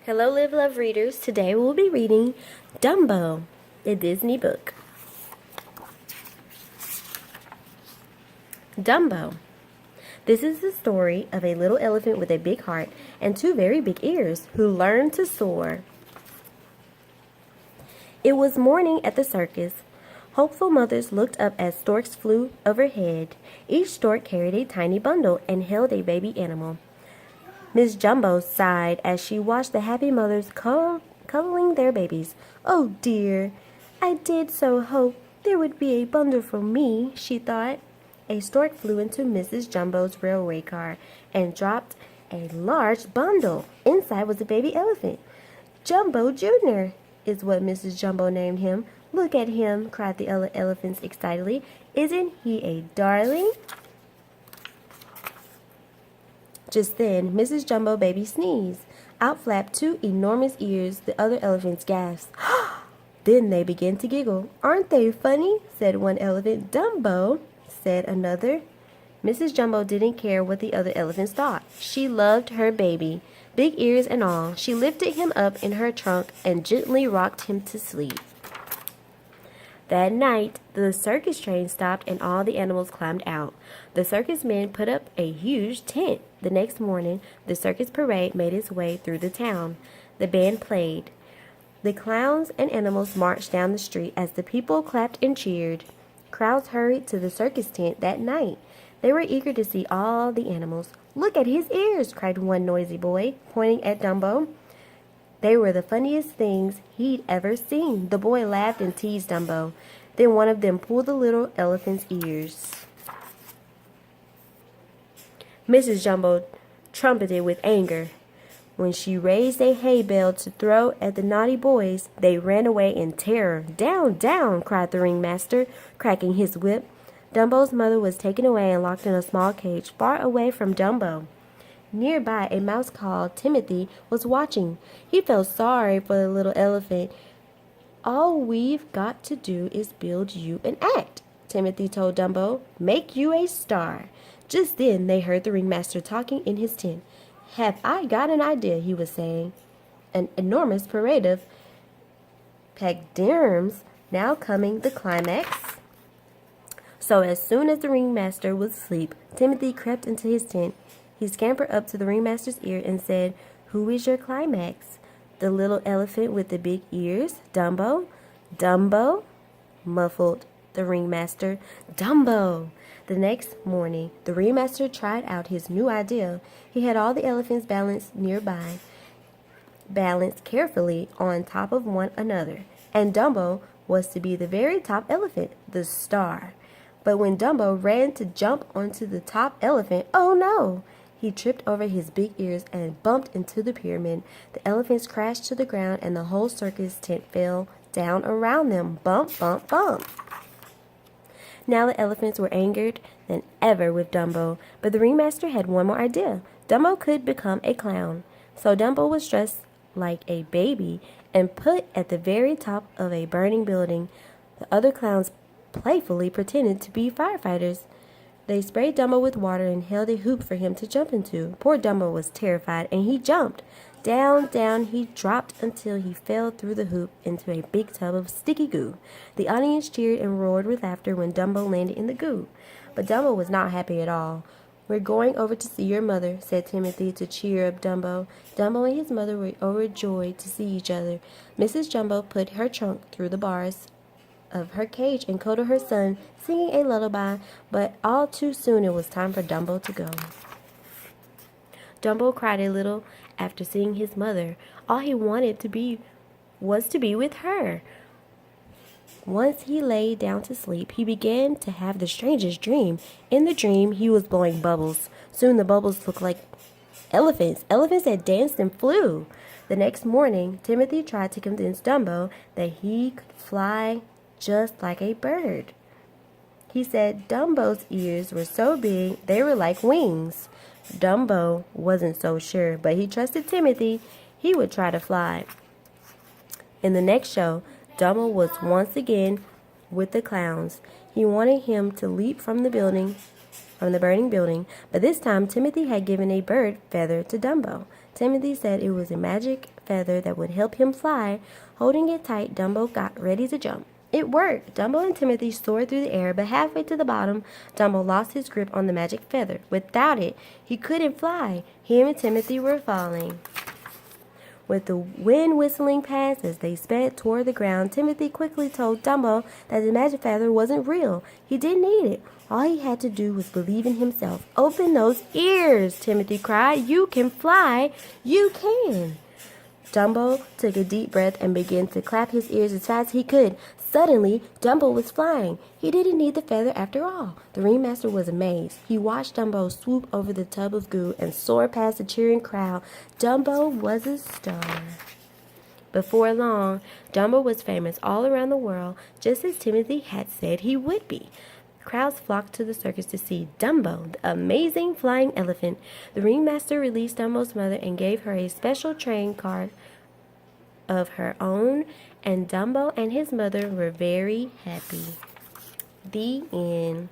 Hello, Live Love readers. Today we'll be reading Dumbo, a Disney book. Dumbo. This is the story of a little elephant with a big heart and two very big ears who learned to soar. It was morning at the circus. Hopeful mothers looked up as storks flew overhead. Each stork carried a tiny bundle and held a baby animal. Miss Jumbo sighed as she watched the happy mothers cuddling their babies. "Oh dear, I did so hope there would be a bundle for me," she thought. A stork flew into Mrs. Jumbo's railway car and dropped a large bundle. Inside was a baby elephant. "Jumbo Jr. is what Mrs. Jumbo named him. Look at him," cried the elephants excitedly. "Isn't he a darling?" Just then, Mrs. Jumbo baby sneezed. Out flapped two enormous ears. The other elephants gasped. Then they began to giggle. "Aren't they funny?" said one elephant. "Dumbo," said another. Mrs. Jumbo didn't care what the other elephants thought. She loved her baby, big ears and all. She lifted him up in her trunk and gently rocked him to sleep. That night, the circus train stopped and all the animals climbed out. The circus men put up a huge tent. The next morning, the circus parade made its way through the town. The band played. The clowns and animals marched down the street as the people clapped and cheered. Crowds hurried to the circus tent that night. They were eager to see all the animals. "Look at his ears!" cried one noisy boy, pointing at Dumbo. They were the funniest things he'd ever seen. The boy laughed and teased Dumbo. Then one of them pulled the little elephant's ears. Mrs. Jumbo trumpeted with anger. When she raised a hay bale to throw at the naughty boys, they ran away in terror. "Down, down!" cried the ringmaster, cracking his whip. Dumbo's mother was taken away and locked in a small cage far away from Dumbo. Nearby, a mouse called Timothy was watching. He felt sorry for the little elephant. "All we've got to do is build you an act," Timothy told Dumbo. "Make you a star." Just then they heard the ringmaster talking in his tent. "Have I got an idea," he was saying. "An enormous parade of pachyderms now coming the climax." So as soon as the ringmaster was asleep, Timothy crept into his tent. He scampered up to the ringmaster's ear and said, "Who is your climax?" "The little elephant with the big ears, Dumbo." "Dumbo?" muffled the ringmaster. "Dumbo!" The next morning, the ringmaster tried out his new idea. He had all the elephants balanced nearby, balanced carefully on top of one another, and Dumbo was to be the very top elephant, the star. But when Dumbo ran to jump onto the top elephant, oh no! He tripped over his big ears and bumped into the pyramid. The elephants crashed to the ground and the whole circus tent fell down around them. Bump, bump, bump. Now the elephants were angered than ever with Dumbo, but the ringmaster had one more idea. Dumbo could become a clown. So Dumbo was dressed like a baby and put at the very top of a burning building. The other clowns playfully pretended to be firefighters. They sprayed Dumbo with water and held a hoop for him to jump into. Poor Dumbo was terrified, and he jumped. Down, down he dropped until he fell through the hoop into a big tub of sticky goo. The audience cheered and roared with laughter when Dumbo landed in the goo. But Dumbo was not happy at all. "We're going over to see your mother," said Timothy to cheer up Dumbo. Dumbo and his mother were overjoyed to see each other. Mrs. Jumbo put her trunk through the bars of her cage and cuddled her son, singing a lullaby, but all too soon it was time for Dumbo to go. Dumbo cried a little after seeing his mother. All he wanted was to be with her. Once he lay down to sleep, he began to have the strangest dream. In the dream, he was blowing bubbles. Soon the bubbles looked like elephants that danced and flew. The next morning, Timothy tried to convince Dumbo that he could fly just like a bird. He said Dumbo's ears were so big they were like wings. Dumbo wasn't so sure, but he trusted Timothy. He would try to fly. In the next show, Dumbo was once again with the clowns. He wanted him to leap from the burning building, but this time Timothy had given a bird feather to Dumbo. Timothy said it was a magic feather that would help him fly. Holding it tight, Dumbo got ready to jump. It worked. Dumbo and Timothy soared through the air, but halfway to the bottom, Dumbo lost his grip on the magic feather. Without it, he couldn't fly. Him and Timothy were falling. With the wind whistling past as they sped toward the ground, Timothy quickly told Dumbo that the magic feather wasn't real. He didn't need it. All he had to do was believe in himself. "Open those ears!" Timothy cried. "You can fly! You can!" Dumbo took a deep breath and began to clap his ears as fast as he could. Suddenly, Dumbo was flying. He didn't need the feather after all. The ringmaster was amazed. He watched Dumbo swoop over the tub of goo and soar past the cheering crowd. Dumbo was a star. Before long, Dumbo was famous all around the world, just as Timothy had said he would be. Crowds flocked to the circus to see Dumbo, the amazing flying elephant. The ringmaster released Dumbo's mother and gave her a special train card of her own, and Dumbo and his mother were very happy. The end.